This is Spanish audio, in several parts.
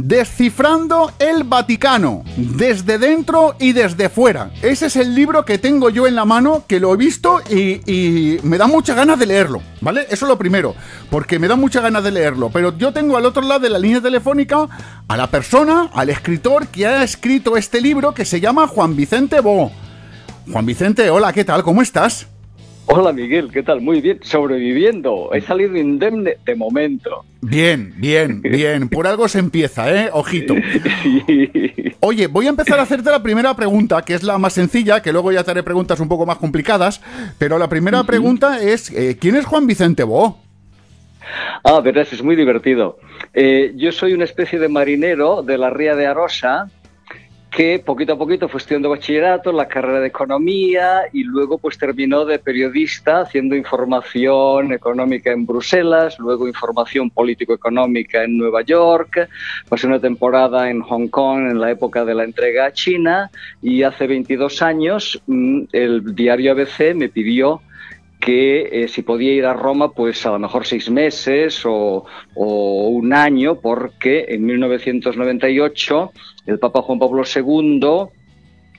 Descifrando el Vaticano, desde dentro y desde fuera. Ese es el libro que tengo yo en la mano, que lo he visto y me da muchas ganas de leerlo, ¿vale? Eso es lo primero, porque me da muchas ganas de leerlo. Pero yo tengo al otro lado de la línea telefónica a la persona, al escritor que ha escrito este libro, que se llama Juan Vicente Boo. Juan Vicente, hola, ¿qué tal? ¿Cómo estás? Hola Miguel, ¿qué tal? Muy bien, sobreviviendo. He salido indemne de momento. Bien, bien, bien. Por algo se empieza, ¿eh? Ojito. Sí. Oye, voy a empezar a hacerte la primera pregunta, que es la más sencilla, que luego ya te haré preguntas un poco más complicadas, pero la primera pregunta es, ¿quién es Juan Vicente Boo? Ah, verás, es muy divertido. Yo soy una especie de marinero de la Ría de Arosa, que poquito a poquito fue estudiando bachillerato, la carrera de economía y luego pues terminó de periodista haciendo información económica en Bruselas, luego información político-económica en Nueva York, pasé una temporada en Hong Kong en la época de la entrega a China y hace 22 años el diario ABC me pidió que si podía ir a Roma, pues a lo mejor 6 meses o un año, porque en 1998 el Papa Juan Pablo II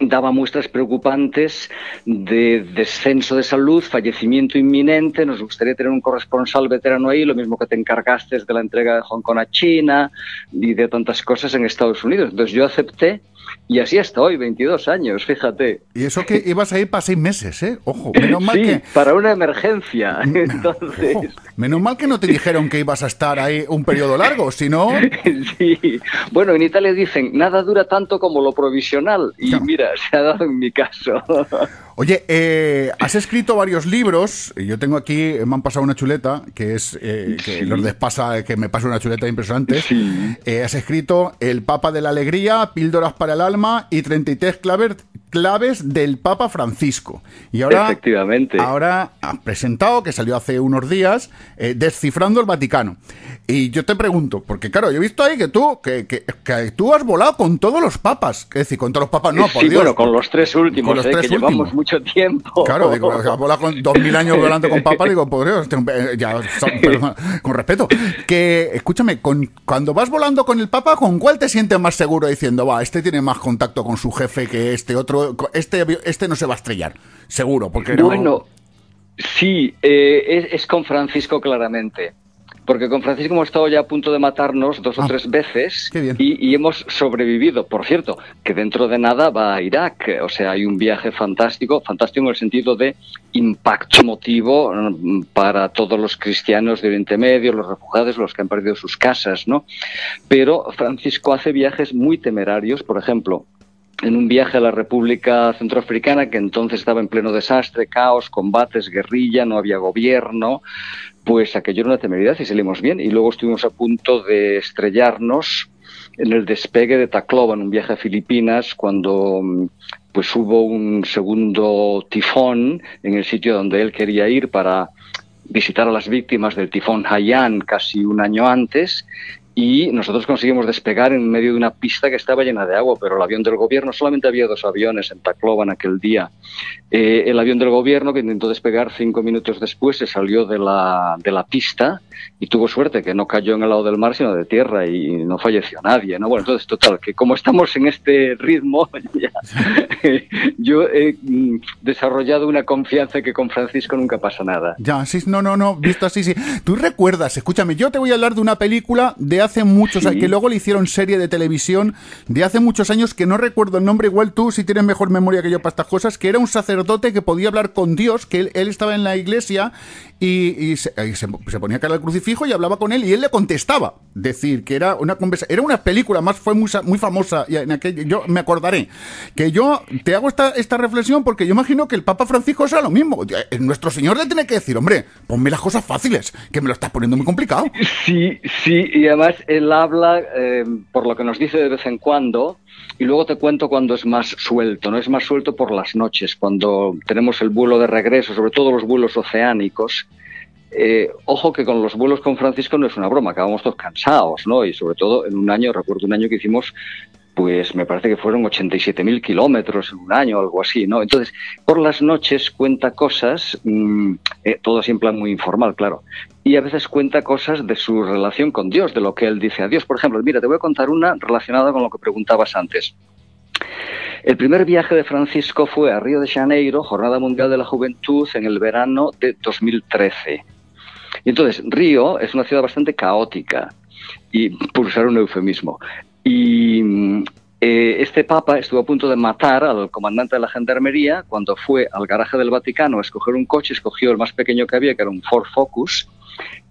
daba muestras preocupantes de descenso de salud, fallecimiento inminente. Nos gustaría tener un corresponsal veterano ahí, lo mismo que te encargaste de la entrega de Hong Kong a China y de tantas cosas en Estados Unidos. Entonces yo acepté y así hasta hoy, 22 años, fíjate. Y eso que ibas a ir para 6 meses, ¿eh? Ojo, menos mal sí, que... para una emergencia. Entonces... Ojo, menos mal que no te dijeron que ibas a estar ahí un periodo largo, si no... Sí, bueno, en Italia dicen, nada dura tanto como lo provisional. Y claro. Mira, se ha dado en mi caso. Oye, has escrito varios libros. Yo tengo aquí, me han pasado una chuleta, que es que sí. los despasa, que me pasa una chuleta impresionante. Sí. Has escrito El Papa de la Alegría, Píldoras para el Alma y 33 claves del Papa Francisco. Y ahora, efectivamente, ahora has presentado, que salió hace unos días, Descifrando el Vaticano. Y yo te pregunto, porque claro, yo he visto ahí que tú has volado con todos los papas. Es decir, con todos los papas no, por sí, Dios. bueno, con los 3 últimos, con los 3 que últimos. Llevamos mucho tiempo. Claro, digo, has volado con 2000 años volando con papas, digo, por Dios, ya, perdón, con respeto. Que, escúchame, cuando vas volando con el papa, ¿con cuál te sientes más seguro diciendo, va, este tiene más contacto con su jefe que este otro, este no se va a estrellar? Seguro, porque no... Bueno, sí, es con Francisco claramente. Porque con Francisco hemos estado ya a punto de matarnos 2 o 3 veces y hemos sobrevivido. Por cierto, que dentro de nada va a Irak. O sea, hay un viaje fantástico en el sentido de impacto emotivo para todos los cristianos de Oriente Medio, los refugiados, los que han perdido sus casas, ¿no? Pero Francisco hace viajes muy temerarios, por ejemplo, en un viaje a la República Centroafricana, que entonces estaba en pleno desastre, caos, combates, guerrilla, no había gobierno, pues aquello era una temeridad y salimos bien. Y luego estuvimos a punto de estrellarnos en el despegue de Tacloban, un viaje a Filipinas, cuando pues hubo un segundo tifón en el sitio donde él quería ir para visitar a las víctimas del tifón Haiyan casi un año antes. Y nosotros conseguimos despegar en medio de una pista que estaba llena de agua, pero el avión del gobierno, solamente había 2 aviones en Tacloban aquel día. El avión del gobierno, que intentó despegar 5 minutos después, se salió de la pista y tuvo suerte, que no cayó en el lado del mar, sino de tierra, y no falleció nadie, ¿no? Bueno, entonces, total, que como estamos en este ritmo, ya, yo he desarrollado una confianza que con Francisco nunca pasa nada. Ya, sí, no, visto así, sí. Tú recuerdas, escúchame, yo te voy a hablar de una película de hace muchos años, que luego le hicieron serie de televisión, de hace muchos años, que no recuerdo el nombre, igual tú, si tienes mejor memoria que yo para estas cosas, que era un sacerdote que podía hablar con Dios, que él estaba en la iglesia y se ponía cara al crucifijo y hablaba con él y él le contestaba. Decir, que era una conversación, era una película, más fue muy famosa, y en aquel, yo me acordaré, que yo te hago esta reflexión porque yo imagino que el Papa Francisco será lo mismo. Nuestro Señor le tiene que decir, hombre, ponme las cosas fáciles, que me lo estás poniendo muy complicado. Sí, y además él habla, por lo que nos dice de vez en cuando, y luego te cuento cuando es más suelto, ¿no? Es más suelto por las noches, cuando tenemos el vuelo de regreso, sobre todo los vuelos oceánicos. Ojo que con los vuelos con Francisco no es una broma, acabamos todos cansados, ¿no? Y sobre todo en un año, recuerdo un año que hicimos pues me parece que fueron 87.000 kilómetros en un año o algo así, ¿no? Entonces, por las noches cuenta cosas, todo así en plan muy informal, claro, y a veces cuenta cosas de su relación con Dios, de lo que él dice a Dios. Por ejemplo, mira, te voy a contar una relacionada con lo que preguntabas antes. El primer viaje de Francisco fue a Río de Janeiro, Jornada Mundial de la Juventud, en el verano de 2013. Y entonces, Río es una ciudad bastante caótica, y por usar un eufemismo. Y este papa estuvo a punto de matar al comandante de la gendarmería cuando fue al garaje del Vaticano a escoger un coche, escogió el más pequeño que había, que era un Ford Focus,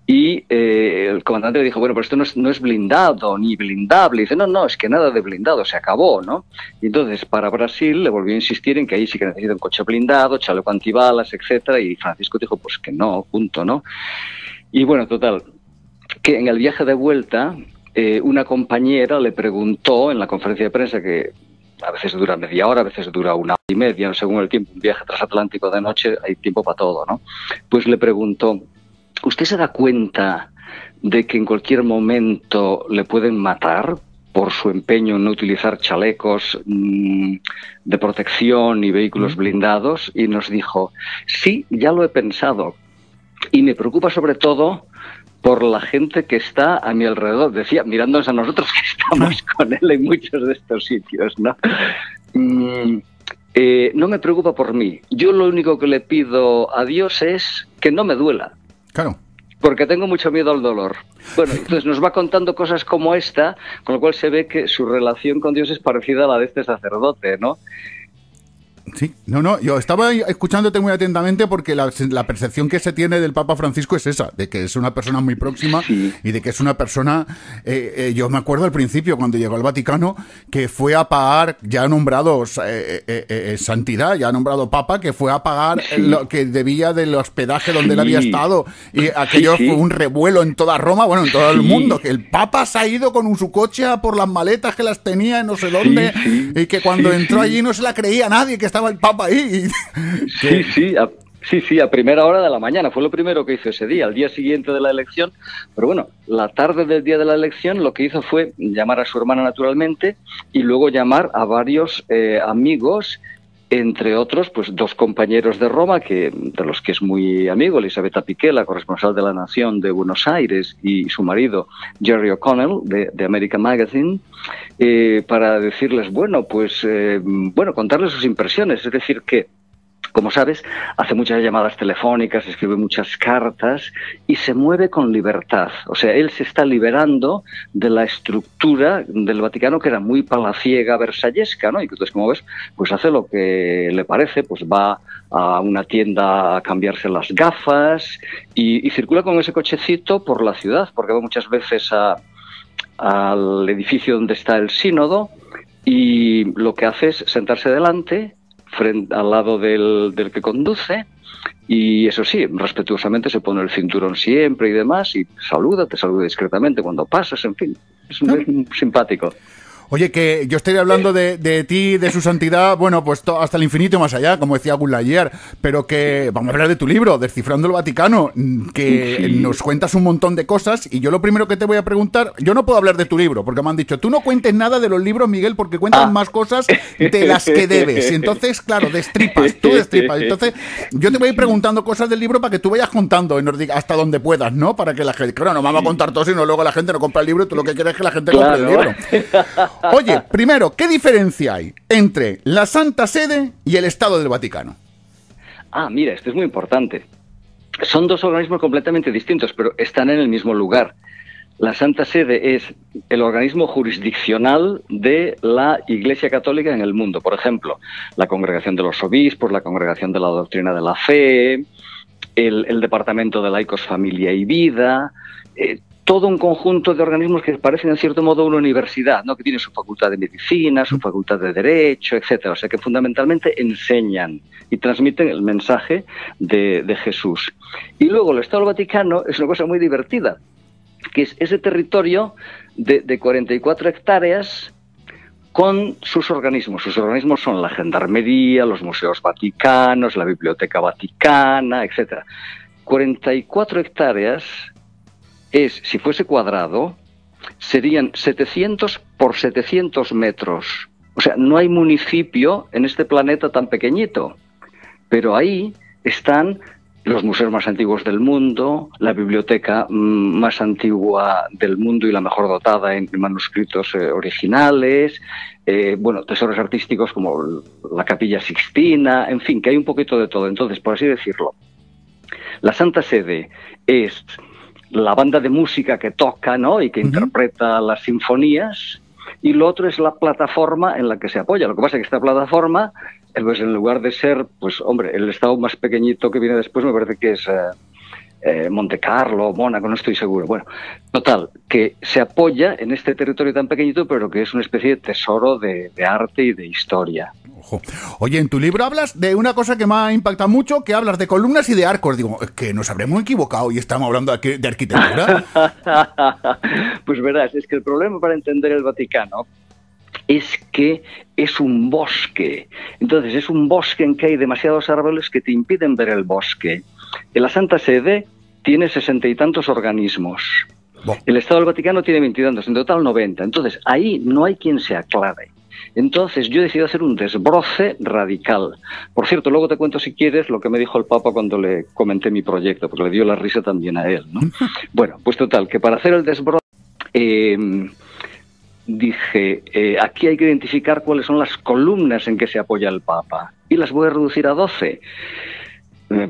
y el comandante le dijo, bueno, pero esto no es blindado ni blindable. Y dice, no, es que nada de blindado, se acabó, ¿no? Y entonces para Brasil le volvió a insistir en que ahí sí que necesita un coche blindado, chaleco antibalas, etcétera, y Francisco dijo, pues que no, punto, ¿no? Y bueno, total, que en el viaje de vuelta una compañera le preguntó en la conferencia de prensa, que a veces dura media hora, a veces dura una hora y media, según el tiempo, un viaje transatlántico de noche, hay tiempo para todo, ¿no? Pues le preguntó, ¿usted se da cuenta de que en cualquier momento le pueden matar por su empeño en no utilizar chalecos de protección y vehículos blindados? Y nos dijo, sí, ya lo he pensado, y me preocupa sobre todo por la gente que está a mi alrededor. Decía, mirándonos a nosotros que estamos con él en muchos de estos sitios, ¿no? No me preocupa por mí. Yo lo único que le pido a Dios es que no me duela. Claro. Porque tengo mucho miedo al dolor. Bueno, entonces nos va contando cosas como esta, con lo cual se ve que su relación con Dios es parecida a la de este sacerdote, ¿no? Sí, no, yo estaba escuchándote muy atentamente porque la percepción que se tiene del Papa Francisco es esa, de que es una persona muy próxima, sí, y de que es una persona, yo me acuerdo al principio cuando llegó al Vaticano, que fue a pagar, ya ha nombrado santidad, ya ha nombrado Papa, que fue a pagar lo que debía del hospedaje donde él había estado, y aquello fue un revuelo en toda Roma, bueno, en todo el mundo, que el Papa se ha ido con su coche a por las maletas que las tenía en no sé dónde, y que cuando entró allí no se la creía nadie, que estaba el Papa ahí. Sí, a primera hora de la mañana. Fue lo primero que hizo ese día, al día siguiente de la elección. Pero bueno, la tarde del día de la elección lo que hizo fue llamar a su hermana naturalmente y luego llamar a varios amigos, entre otros, pues 2 compañeros de Roma, de los que es muy amigo, Elisabetta Piqué, la corresponsal de La Nación de Buenos Aires, y su marido, Jerry O'Connell, de American Magazine, para decirles, contarles sus impresiones. Es decir, que, como sabes, hace muchas llamadas telefónicas, escribe muchas cartas y se mueve con libertad. O sea, él se está liberando de la estructura del Vaticano, que era muy palaciega, versallesca, ¿no? Y entonces, como ves, pues hace lo que le parece, pues va a una tienda a cambiarse las gafas y circula con ese cochecito por la ciudad, porque va muchas veces al edificio donde está el sínodo y lo que hace es sentarse delante, al lado del que conduce, y eso sí, respetuosamente se pone el cinturón siempre y demás, y te saluda discretamente cuando pasas, en fin, es simpático. Oye, que yo estoy hablando de ti, de su santidad, bueno, pues hasta el infinito y más allá, como decía Gulayer, pero que vamos a hablar de tu libro, Descifrando el Vaticano, que nos cuentas un montón de cosas, y yo lo primero que te voy a preguntar, yo no puedo hablar de tu libro, porque me han dicho, tú no cuentes nada de los libros, Miguel, porque cuentas más cosas de las que debes, y entonces, claro, tú destripas, entonces yo te voy a ir preguntando cosas del libro para que tú vayas contando y nos digas hasta donde puedas, ¿no? Para que la gente, claro, no vamos a contar todo, sino luego la gente no compra el libro, y tú lo que quieres es que la gente compre el libro. Oye, primero, ¿qué diferencia hay entre la Santa Sede y el Estado del Vaticano? Mira, esto es muy importante. Son 2 organismos completamente distintos, pero están en el mismo lugar. La Santa Sede es el organismo jurisdiccional de la Iglesia Católica en el mundo. Por ejemplo, la Congregación de los Obispos, la Congregación de la Doctrina de la Fe, el Departamento de Laicos, Familia y Vida, todo un conjunto de organismos que parecen en cierto modo una universidad, ¿no? Que tiene su facultad de medicina, su facultad de derecho, etcétera. O sea que fundamentalmente enseñan y transmiten el mensaje de Jesús. Y luego el Estado del Vaticano es una cosa muy divertida, que es ese territorio de 44 hectáreas con sus organismos. Sus organismos son la Gendarmería, los museos vaticanos, la Biblioteca Vaticana, etcétera. 44 hectáreas es, si fuese cuadrado, serían 700 por 700 metros. O sea, no hay municipio en este planeta tan pequeñito. Pero ahí están los museos más antiguos del mundo, la biblioteca más antigua del mundo y la mejor dotada en manuscritos originales, tesoros artísticos como la Capilla Sixtina, en fin, que hay un poquito de todo. Entonces, por así decirlo, la Santa Sede es la banda de música que toca, ¿no?, y que interpreta las sinfonías, y lo otro es la plataforma en la que se apoya. Lo que pasa es que esta plataforma, pues en lugar de ser, pues hombre, el estado más pequeñito que viene después me parece que es Monte Carlo, Mónaco, no estoy seguro. Bueno, total, que se apoya en este territorio tan pequeñito, pero que es una especie de tesoro de arte y de historia. Ojo. Oye, en tu libro hablas de una cosa que me ha impactado mucho, que hablas de columnas y de arcos. Digo, es que nos habremos equivocado y estamos hablando de arquitectura. Pues verás, es que el problema para entender el Vaticano es que es un bosque. Entonces, es un bosque en que hay demasiados árboles que te impiden ver el bosque. En la Santa Sede tiene 60 y tantos organismos. El Estado del Vaticano tiene 20 y tantos, en total 90. Entonces, ahí no hay quien se aclare. Entonces yo decidí hacer un desbroce radical. Por cierto, luego te cuento si quieres lo que me dijo el Papa cuando le comenté mi proyecto, porque le dio la risa también a él, ¿no? Bueno, pues total, que para hacer el desbroce dije, aquí hay que identificar cuáles son las columnas en que se apoya el Papa, y las voy a reducir a 12.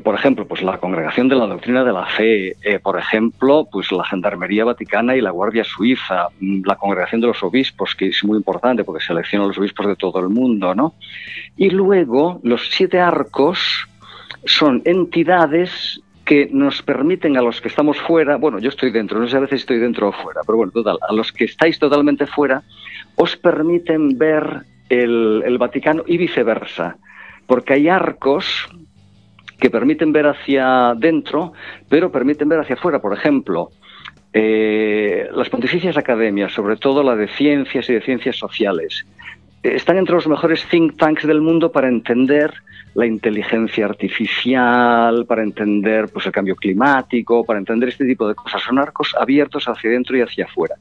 Por ejemplo, pues la Congregación de la Doctrina de la Fe, por ejemplo, pues la Gendarmería Vaticana y la Guardia Suiza, la Congregación de los Obispos, que es muy importante porque selecciona los obispos de todo el mundo, ¿no? Y luego los 7 arcos son entidades que nos permiten a los que estamos fuera, bueno, yo estoy dentro, no sé a veces estoy dentro o fuera, pero bueno, total, a los que estáis totalmente fuera, os permiten ver el Vaticano y viceversa, porque hay arcos que permiten ver hacia dentro, pero permiten ver hacia afuera. Por ejemplo, las pontificias academias, sobre todo la de ciencias y de ciencias sociales, están entre los mejores think tanks del mundo para entender la inteligencia artificial, para entender pues el cambio climático, para entender este tipo de cosas. Son arcos abiertos hacia dentro y hacia afuera.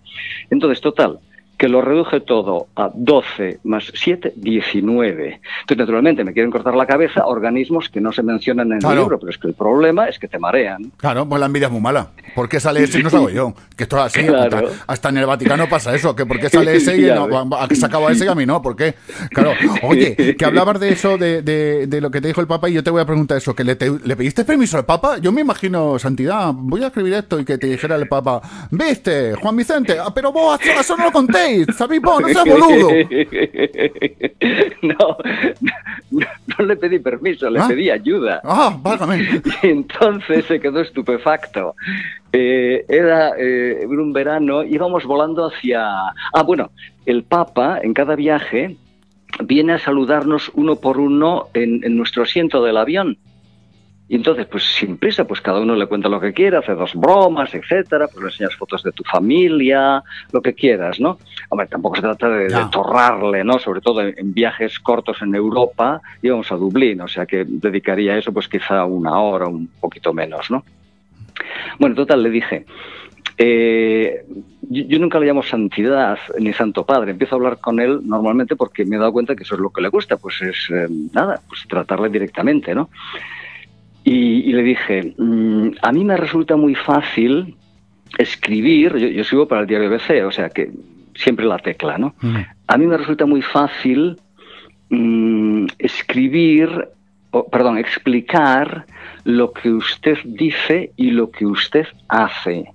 Entonces, total, que lo reduje todo a 12 más 7, 19. Entonces, naturalmente, me quieren cortar la cabeza organismos que no se mencionan en el libro, pero es que el problema es que te marean. Claro, pues la envidia es muy mala. ¿Por qué sale ese y no salgo yo? Que esto es así, claro. Hasta en el Vaticano pasa eso, que ¿por qué sale ese y no, se acaba ese y a mí no? ¿Por qué? Claro, oye, que hablabas de eso, de lo que te dijo el Papa, y yo te voy a preguntar eso, que le pediste permiso al Papa. Yo me imagino, Santidad, voy a escribir esto y que te dijera el Papa, ¿viste, Juan Vicente? Pero vos eso no lo conté. ¿Sabéis vos? ¡No seas boludo! No le pedí permiso, le pedí ayuda. ¡Ah, válgame! Y entonces se quedó estupefacto. Era un verano, íbamos volando hacia... el Papa en cada viaje viene a saludarnos uno por uno en nuestro asiento del avión. Y entonces, pues sin prisa, pues cada uno le cuenta lo que quiera, hace 2 bromas, etcétera, pues le enseñas fotos de tu familia, lo que quieras, ¿no? Hombre, tampoco se trata de torrarle, ¿no? Sobre todo en viajes cortos en Europa, íbamos a Dublín, o sea que dedicaría a eso pues quizá 1 hora, un poquito menos, ¿no? Bueno, total, le dije, yo nunca le llamo santidad ni santo padre, empiezo a hablar con él normalmente porque me he dado cuenta que eso es lo que le gusta, pues es pues tratarle directamente, ¿no? Y le dije, a mí me resulta muy fácil escribir, yo escribo para el diario BBC, o sea que siempre la tecla, ¿no? A mí me resulta muy fácil explicar lo que usted dice y lo que usted hace.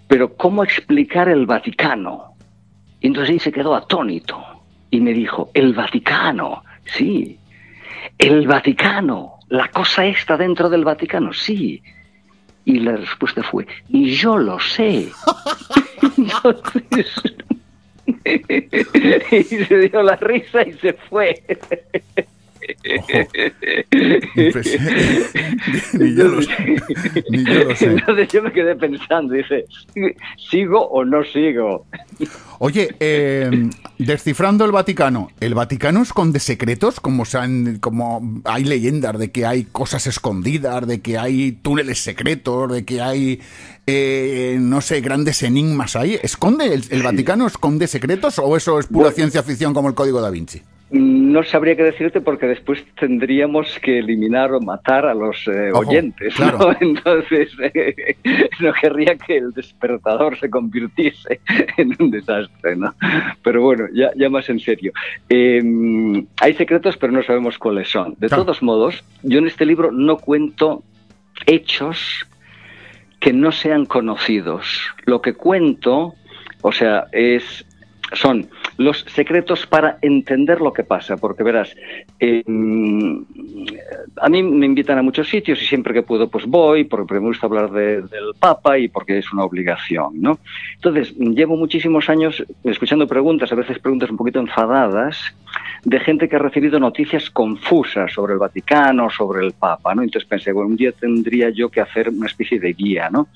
Pero ¿cómo explicar el Vaticano? Y entonces ahí se quedó atónito y me dijo, el Vaticano, sí, el Vaticano. La cosa está dentro del Vaticano, sí. Y la respuesta fue, y yo lo sé. Entonces, y se dio la risa y se fue. Ni yo lo sé. Ni yo lo sé. Entonces yo me quedé pensando, dice, ¿sigo o no sigo? Oye, descifrando el Vaticano esconde secretos? Como hay leyendas de que hay cosas escondidas, de que hay túneles secretos, de que hay, no sé, grandes enigmas ahí. ¿Esconde el Vaticano esconde secretos o eso es pura ciencia ficción como el Código Da Vinci? No sabría qué decirte porque después tendríamos que eliminar o matar a los oyentes, ¿no? Claro. Entonces no querría que el despertador se convirtiese en un desastre, ¿no? Pero bueno, ya más en serio. Hay secretos, pero no sabemos cuáles son. De todos modos, yo en este libro no cuento hechos que no sean conocidos. Lo que cuento, o sea, son los secretos para entender lo que pasa, porque verás, a mí me invitan a muchos sitios y siempre que puedo pues voy, porque me gusta hablar del Papa y porque es una obligación, ¿no? Entonces, llevo muchísimos años escuchando preguntas, a veces preguntas un poquito enfadadas, de gente que ha recibido noticias confusas sobre el Vaticano, sobre el Papa, ¿no? Entonces pensé, bueno, un día tendría yo que hacer una especie de guía, ¿no?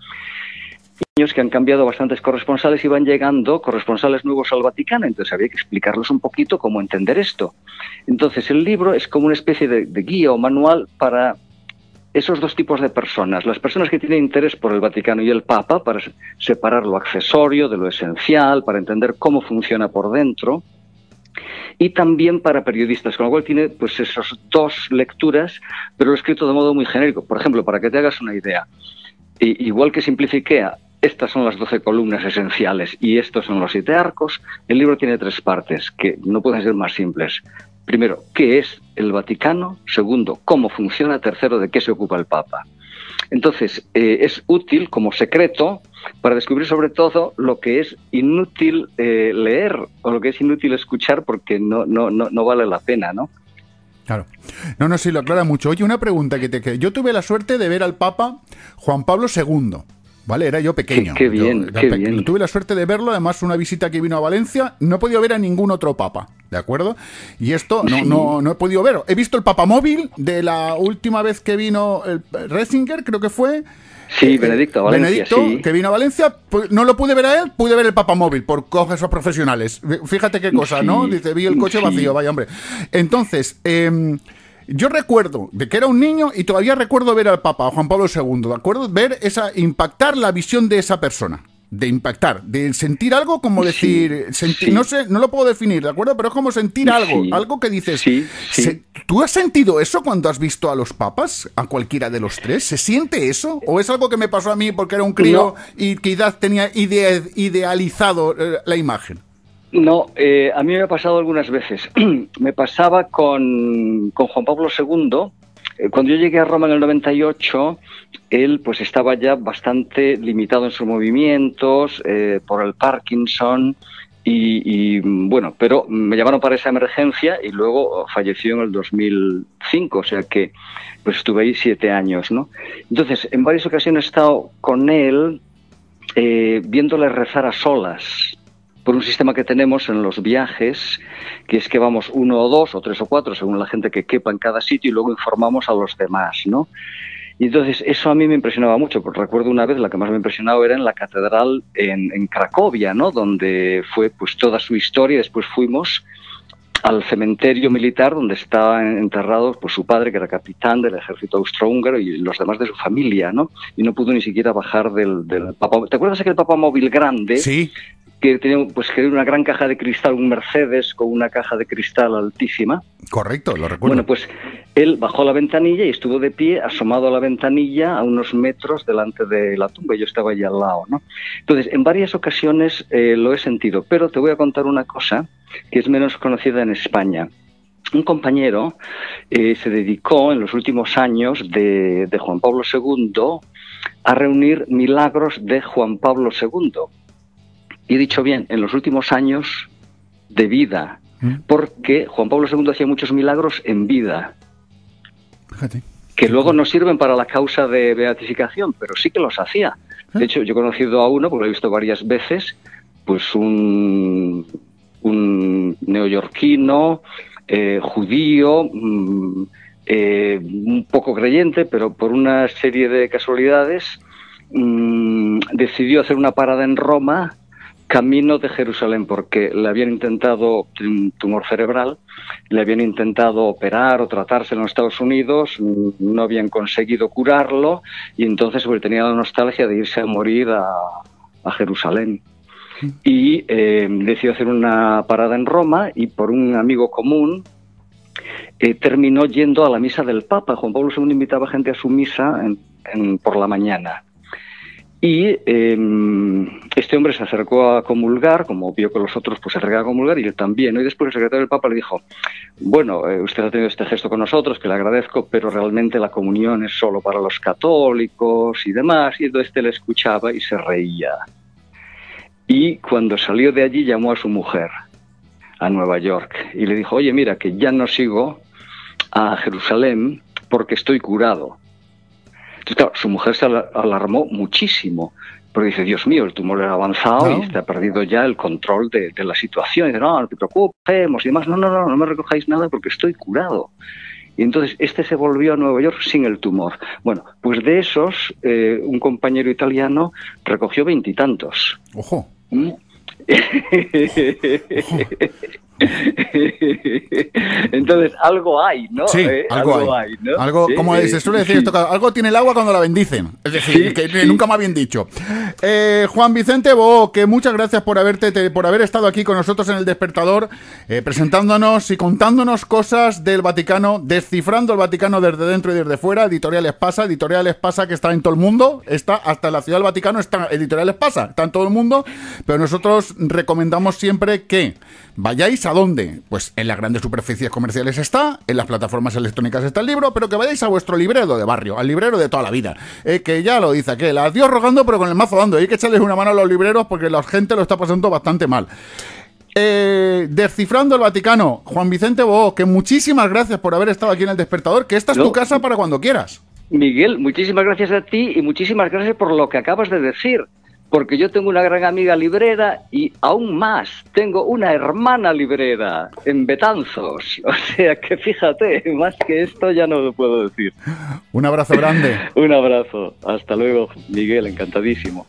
Que han cambiado bastantes corresponsales y van llegando corresponsales nuevos al Vaticano, entonces había que explicarles un poquito cómo entender esto. Entonces el libro es como una especie de guía o manual para esos dos tipos de personas, las personas que tienen interés por el Vaticano y el Papa, para separar lo accesorio de lo esencial, para entender cómo funciona por dentro, y también para periodistas, con lo cual tiene pues esas dos lecturas, pero lo he escrito de modo muy genérico. Por ejemplo, para que te hagas una idea, igual que simplifiqué estas son las 12 columnas esenciales y estos son los 7 arcos, el libro tiene 3 partes que no pueden ser más simples. Primero, ¿qué es el Vaticano? Segundo, ¿cómo funciona? Tercero, ¿de qué se ocupa el Papa? Entonces, es útil como secreto para descubrir sobre todo lo que es inútil leer o lo que es inútil escuchar porque no vale la pena, ¿no? Claro. No, sí, lo aclara mucho. Oye, una pregunta yo tuve la suerte de ver al Papa Juan Pablo II. ¿Vale? Era yo pequeño. Qué bien. Tuve la suerte de verlo, además una visita que vino a Valencia, no he podido ver a ningún otro papa, ¿de acuerdo? Y esto no he podido ver. He visto el papamóvil de la última vez que vino el Ratzinger, creo que fue. Sí, Benedicto, a Valencia, sí. Que vino a Valencia, pues no lo pude ver a él, pude ver el papamóvil por cosas profesionales. Fíjate qué cosa, ¿no? Dice, vi el coche vacío, vaya hombre. Entonces, yo recuerdo de que era un niño y todavía recuerdo ver al Papa, a Juan Pablo II, ¿de acuerdo? Ver impactar la visión de esa persona. De impactar, de sentir algo como decir, no sé, no lo puedo definir, ¿de acuerdo? Pero es como sentir algo que dices, ¿tú has sentido eso cuando has visto a los papas, a cualquiera de los tres? ¿Se siente eso? ¿O es algo que me pasó a mí porque era un crío y quizás tenía idealizado la imagen? No, a mí me ha pasado algunas veces. Me pasaba con Juan Pablo II. Cuando yo llegué a Roma en el 98, él pues estaba ya bastante limitado en sus movimientos por el Parkinson y bueno, pero me llamaron para esa emergencia y luego falleció en el 2005, o sea que pues estuve ahí 7 años, ¿no? Entonces, en varias ocasiones he estado con él viéndole rezar a solas, por un sistema que tenemos en los viajes, que es que vamos 1 o 2 o 3 o 4, según la gente que quepa en cada sitio, y luego informamos a los demás, ¿no? Y entonces eso a mí me impresionaba mucho, porque recuerdo una vez, la que más me impresionaba era en la catedral en Cracovia, ¿no? Donde fue pues toda su historia, y después fuimos al cementerio militar donde estaba enterrado pues su padre, que era capitán del ejército austrohúngaro, y los demás de su familia, ¿no? Y no pudo ni siquiera bajar del Papa. ¿Te acuerdas aquel papamóvil grande? Sí. Que tenía pues que era una gran caja de cristal, un Mercedes con una caja de cristal altísima. Correcto, lo recuerdo. Bueno, pues él bajó la ventanilla y estuvo de pie, asomado a la ventanilla a unos metros delante de la tumba, y yo estaba allí al lado, ¿no? Entonces, en varias ocasiones lo he sentido, pero te voy a contar una cosa que es menos conocida en España. Un compañero se dedicó en los últimos años de Juan Pablo II a reunir milagros de Juan Pablo II. Y he dicho bien, en los últimos años de vida, porque Juan Pablo II hacía muchos milagros en vida, fíjate, que luego no sirven para la causa de beatificación, pero sí que los hacía. De hecho, yo he conocido a uno, porque lo he visto varias veces, pues un neoyorquino, judío, un poco creyente, pero por una serie de casualidades decidió hacer una parada en Roma, camino de Jerusalén, porque le habían intentado un tumor cerebral, le habían intentado operar o tratarse en los Estados Unidos, no habían conseguido curarlo, y entonces tenía la nostalgia de irse a morir a Jerusalén. Y decidió hacer una parada en Roma, y por un amigo común terminó yendo a la misa del Papa. Juan Pablo II invitaba gente a su misa por la mañana. Y este hombre se acercó a comulgar, como vio que los otros pues se acercaban a comulgar, y él también, ¿no? Y después el secretario del Papa le dijo: bueno, usted ha tenido este gesto con nosotros, que le agradezco, pero realmente la comunión es solo para los católicos y demás. Y entonces él escuchaba y se reía. Y cuando salió de allí llamó a su mujer a Nueva York y le dijo: oye, mira, que ya no sigo a Jerusalén porque estoy curado. Entonces, claro, su mujer se alarmó muchísimo, porque dice: Dios mío, el tumor era avanzado y está perdido ya el control de la situación. Y dice: no, no te preocupes, y demás. No me recojáis nada porque estoy curado. Y entonces este se volvió a Nueva York sin el tumor. Bueno, pues de esos, un compañero italiano recogió 20 y tantos. ¡Ojo! Entonces algo hay, ¿no? Sí, algo hay, ¿no? Algo, sí, como se suele decir, esto, algo tiene el agua cuando la bendicen. Es decir, que nunca me habían dicho. Juan Vicente Boo, que muchas gracias por haber estado aquí con nosotros en El Despertador, presentándonos y contándonos cosas del Vaticano, descifrando el Vaticano desde dentro y desde fuera. Editoriales Pasa que está en todo el mundo, está hasta en la Ciudad del Vaticano, está Editoriales Pasa, está en todo el mundo, pero nosotros recomendamos siempre que vayáis ¿a dónde? Pues en las grandes superficies comerciales está, en las plataformas electrónicas está el libro, pero que vayáis a vuestro librero de barrio, al librero de toda la vida, que ya lo dice aquel, a Dios rogando pero con el mazo dando, hay que echarles una mano a los libreros porque la gente lo está pasando bastante mal. Descifrando el Vaticano, Juan Vicente Boo, que muchísimas gracias por haber estado aquí en El Despertador, que esta es tu casa para cuando quieras. Miguel, muchísimas gracias a ti y muchísimas gracias por lo que acabas de decir. Porque yo tengo una gran amiga librera y aún más, tengo una hermana librera en Betanzos. O sea que fíjate, más que esto ya no lo puedo decir. Un abrazo grande. Un abrazo. Hasta luego, Miguel, encantadísimo.